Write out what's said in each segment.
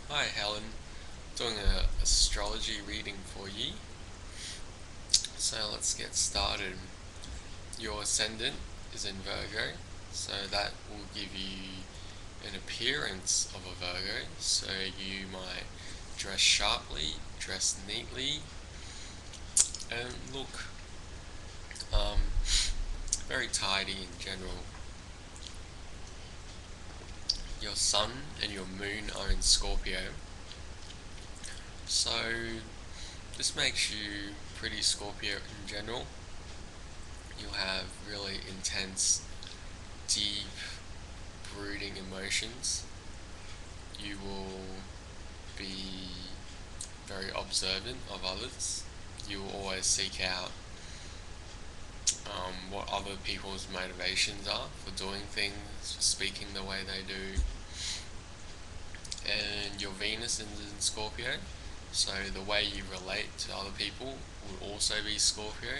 Hi Helen, doing a astrology reading for you. So let's get started. Your ascendant is in Virgo, so that will give you an appearance of a Virgo. So you might dress sharply, dress neatly, and look um, very tidy in general. Your sun and your moon are in Scorpio, so this makes you pretty Scorpio in general. You'll have really intense, deep, brooding emotions. You will be very observant of others. You will always seek out what other people's motivations are for doing things, for speaking the way they do. And your Venus is in Scorpio, so the way you relate to other people will also be Scorpio.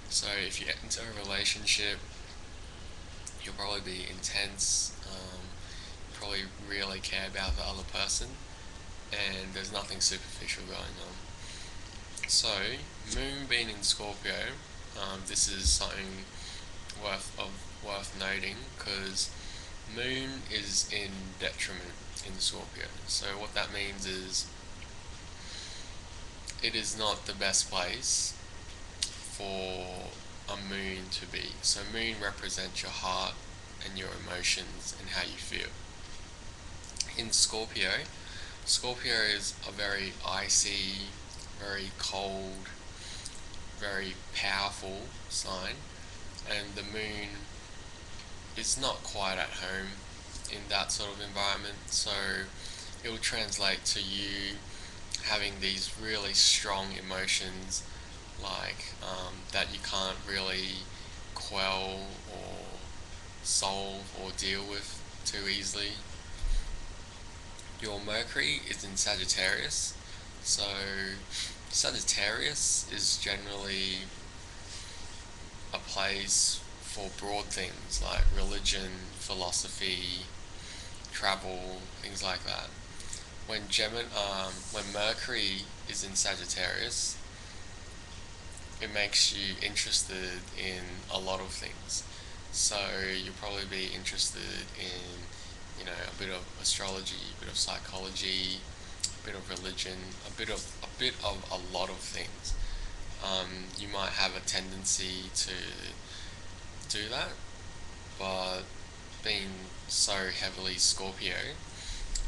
So if you enter a relationship, you'll probably be intense, probably really care about the other person, and there's nothing superficial going on. So, Moon being in Scorpio, this is something worth noting because Moon is in detriment in Scorpio. So what that means is it is not the best place for a moon to be. So Moon represents your heart and your emotions and how you feel. In Scorpio, Scorpio is a very icy, very cold, very powerful sign, and the moon is not quite at home in that sort of environment, so it will translate to you having these really strong emotions like that you can't really quell or solve or deal with too easily. Your Mercury is in Sagittarius, so Sagittarius is generally a place for broad things like religion, philosophy, travel, things like that. When Mercury is in Sagittarius, it makes you interested in a lot of things. So you'll probably be interested in, a bit of astrology, a bit of psychology, a bit of religion, a bit of a lot of things. You might have a tendency to do that, but being so heavily Scorpio,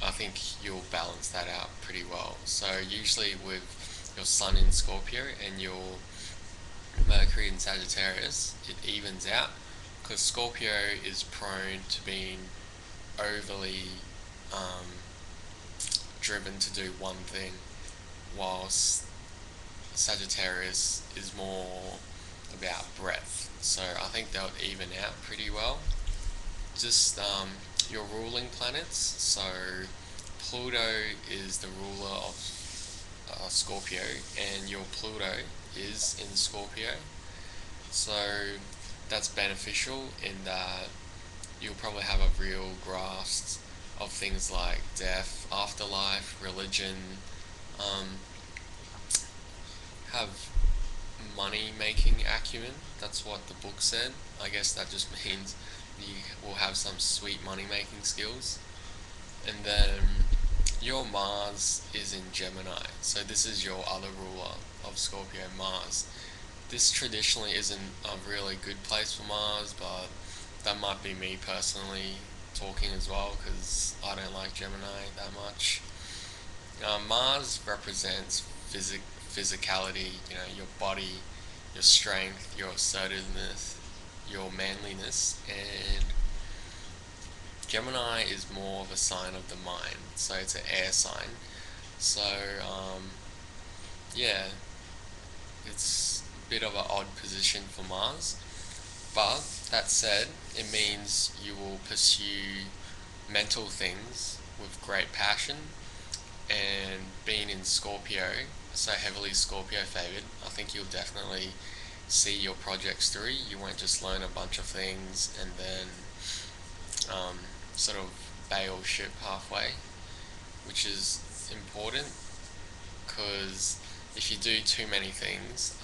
I think you'll balance that out pretty well. So usually with your Sun in Scorpio and your Mercury in Sagittarius, it evens out because Scorpio is prone to being overly um, driven to do one thing, whilst Sagittarius is more about breadth. So I think they'll even out pretty well. Just your ruling planets. So Pluto is the ruler of Scorpio, and your Pluto is in Scorpio. So that's beneficial in that you'll probably have a real grasp of things like death, afterlife, religion, um, have money making acumen. That's what the book said. I guess that just means you will have some sweet money making skills. And then your Mars is in Gemini. So this is your other ruler of Scorpio, Mars. This traditionally isn't a really good place for Mars, but that might be me personally talking as well because I don't like Gemini that much. Mars represents physicality, your body, your strength, your assertiveness, your manliness, and Gemini is more of a sign of the mind, so it's an air sign. So, yeah, it's a bit of an odd position for Mars, but that said, it means you will pursue mental things with great passion, and being in Scorpio, so heavily Scorpio favored, I think you'll definitely see your projects through. You won't just learn a bunch of things and then sort of bail ship halfway, which is important, because if you do too many things,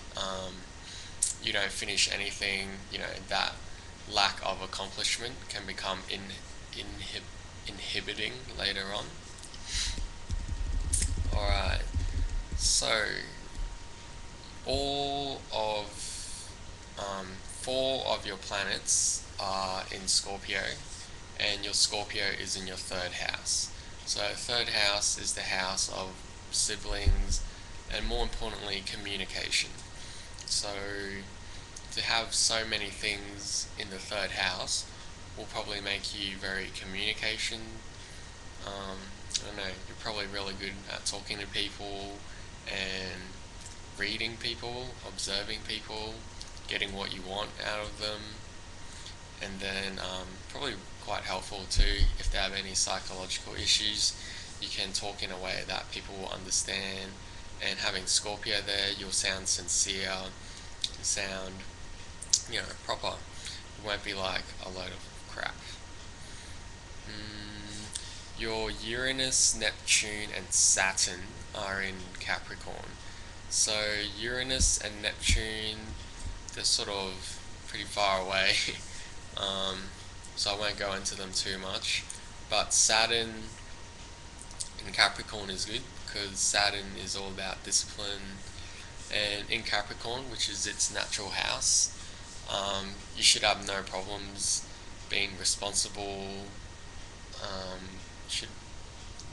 you don't finish anything, that lack of accomplishment can become inhibiting later on. Alright, so all of four of your planets are in Scorpio, and your Scorpio is in your third house. So third house is the house of siblings and, more importantly, communication. So to have so many things in the third house will probably make you very communication. I don't know, you're probably really good at talking to people and reading people, observing people, getting what you want out of them, and then probably quite helpful too if they have any psychological issues. You can talk in a way that people will understand, and having Scorpio there, you'll sound sincere, sound, proper. It won't be like a load of crap. Your Uranus, Neptune, and Saturn are in Capricorn. So Uranus and Neptune, they're sort of pretty far away, so I won't go into them too much. But Saturn in Capricorn is good, because Saturn is all about discipline, and in Capricorn, which is its natural house, you should have no problems being responsible. Should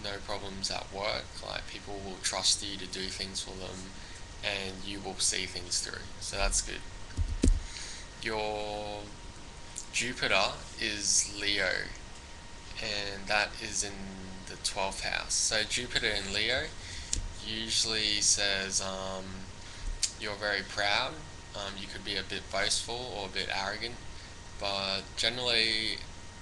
no problems at work. Like, people will trust you to do things for them, and you will see things through. So that's good. Your Jupiter is Leo, and that is in the 12th house. So Jupiter in Leo usually says you're very proud. You could be a bit boastful or a bit arrogant, but generally,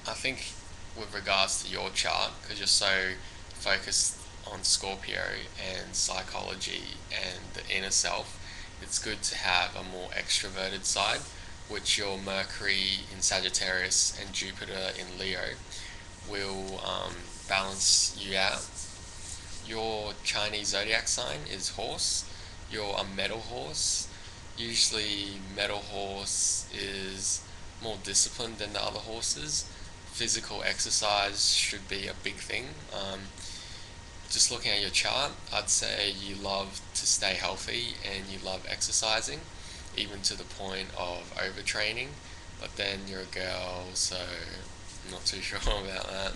I think with regards to your chart, because you're so focused on Scorpio and psychology and the inner self, it's good to have a more extroverted side, which your Mercury in Sagittarius and Jupiter in Leo will balance you out. Your Chinese zodiac sign is horse. You're a metal horse. Usually metal horse is more disciplined than the other horses. Physical exercise should be a big thing. Just looking at your chart, I'd say you love to stay healthy and you love exercising, even to the point of overtraining. But then you're a girl, so I'm not too sure about that.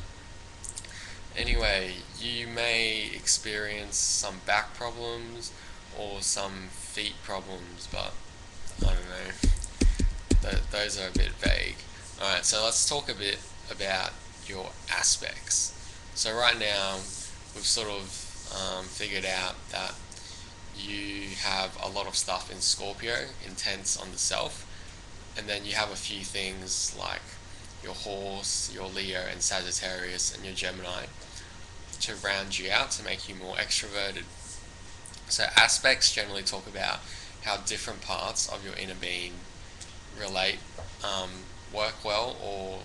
Anyway, you may experience some back problems or some feet problems, but I don't know. Those are a bit vague. Alright, so let's talk a bit about your aspects. So right now, we've sort of figured out that you have a lot of stuff in Scorpio, intense on the self, and then you have a few things like your horse, your Leo and Sagittarius, and your Gemini to round you out, to make you more extroverted. So aspects generally talk about how different parts of your inner being relate, work well, or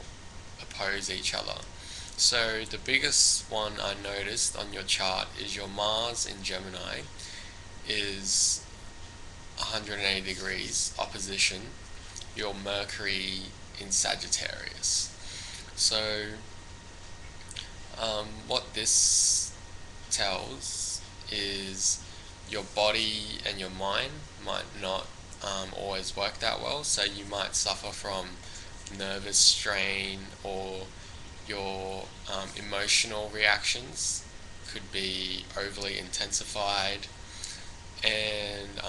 oppose each other. So the biggest one I noticed on your chart is your Mars in Gemini is 180 degrees opposition your Mercury in Sagittarius. So what this tells is your body and your mind might not always work that well, so you might suffer from nervous strain, or your emotional reactions could be overly intensified, and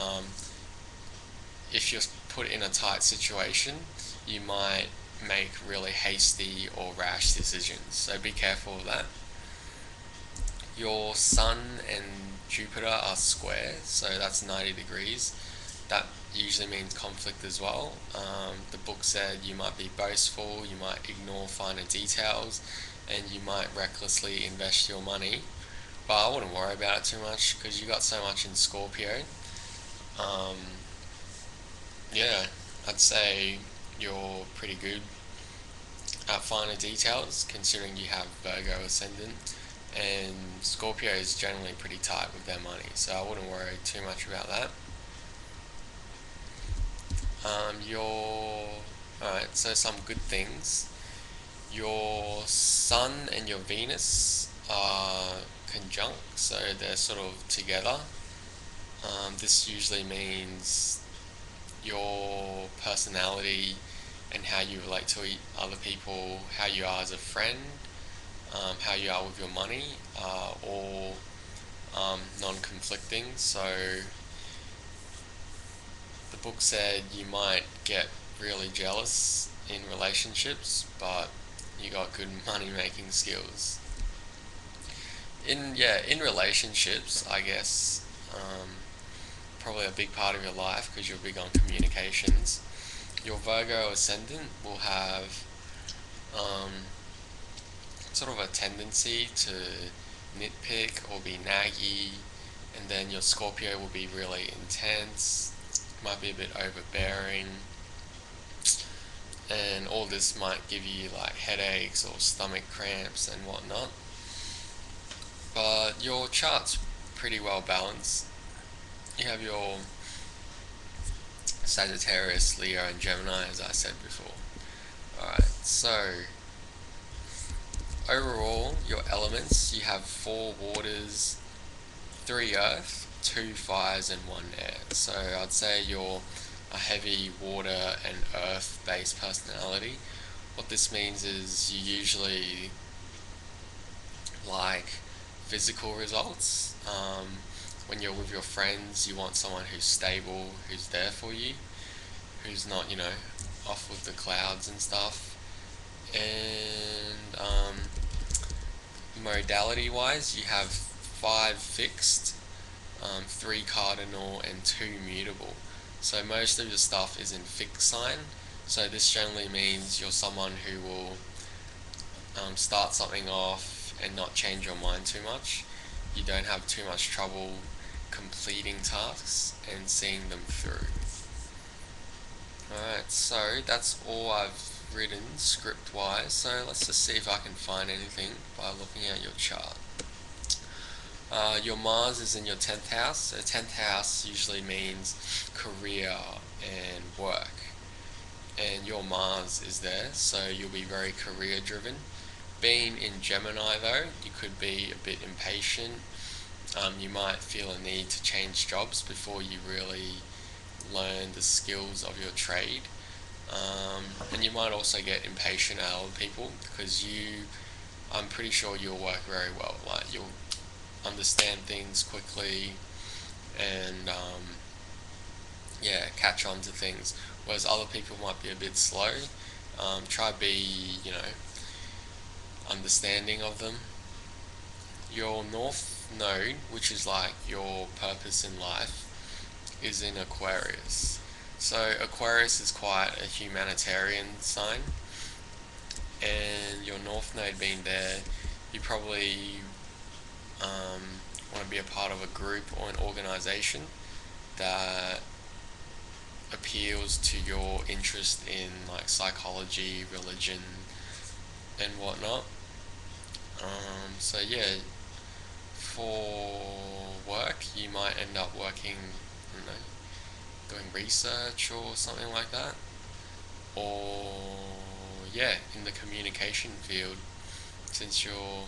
if you're put in a tight situation, you might make really hasty or rash decisions, so be careful of that. Your Sun and Jupiter are square, so that's 90 degrees. That usually means conflict as well. The book said you might be boastful, you might ignore finer details, and you might recklessly invest your money. But I wouldn't worry about it too much, because you got so much in Scorpio. Yeah, I'd say you're pretty good at finer details, considering you have Virgo Ascendant, and Scorpio is generally pretty tight with their money, so I wouldn't worry too much about that. Alright, so some good things. Your Sun and your Venus are conjunct, so they're sort of together. This usually means your personality and how you relate to other people, how you are as a friend, how you are with your money, are all non-conflicting. So the book said you might get really jealous in relationships, but you got good money making skills. In relationships, I guess, probably a big part of your life because you're big on communications. Your Virgo ascendant will have sort of a tendency to nitpick or be naggy, and then your Scorpio will be really intense, might be a bit overbearing, and all this might give you like headaches or stomach cramps and whatnot. But your chart's pretty well balanced. You have your Sagittarius, Leo, and Gemini, as I said before. Alright, so overall, your elements, you have 4 waters, 3 earth, 2 fires, and 1 air. So I'd say you're a heavy water and earth based personality. What this means is you usually like physical results. When you're with your friends, you want someone who's stable, who's there for you, who's not, off with the clouds and stuff. And modality wise, you have 5 fixed, 3 cardinal, and 2 mutable. So most of your stuff is in fixed sign. So this generally means you're someone who will start something off and not change your mind too much. You don't have too much trouble completing tasks and seeing them through. Alright, so that's all I've written script wise, so let's just see if I can find anything by looking at your chart. Your Mars is in your 10th house, so 10th house usually means career and work, and your Mars is there, so you'll be very career driven. Being in Gemini though, you could be a bit impatient. You might feel a need to change jobs before you really learn the skills of your trade. And you might also get impatient at other people because I'm pretty sure you'll work very well. Like you'll understand things quickly and catch on to things. Whereas other people might be a bit slow. Try be, understanding of them. Your North Node, which is like your purpose in life, is in Aquarius. So Aquarius is quite a humanitarian sign, and your North Node being there, you probably want to be a part of a group or an organization that appeals to your interest in like psychology, religion, and whatnot. So yeah, for work, you might end up working, doing research or something like that, or in the communication field, since you're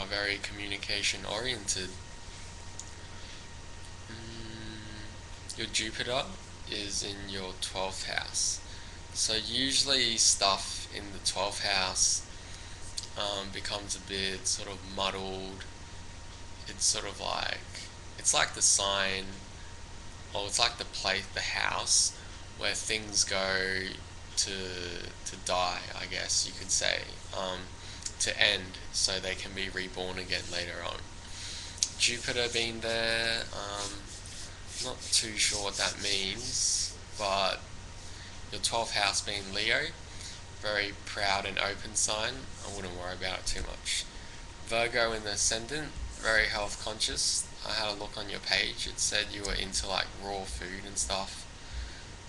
very communication oriented. Your Jupiter is in your 12th house, so usually stuff in the 12th house becomes a bit sort of muddled. It's sort of like, it's like the sign, or it's like the house where things go to die, I guess you could say, to end, so they can be reborn again later on. Jupiter being there, not too sure what that means, but your 12th house being Leo, very proud and open sign, I wouldn't worry about it too much. Virgo in the Ascendant, very health conscious. I had a look on your page, it said you were into like raw food and stuff.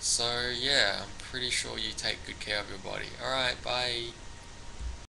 So yeah, I'm pretty sure you take good care of your body. Alright, bye.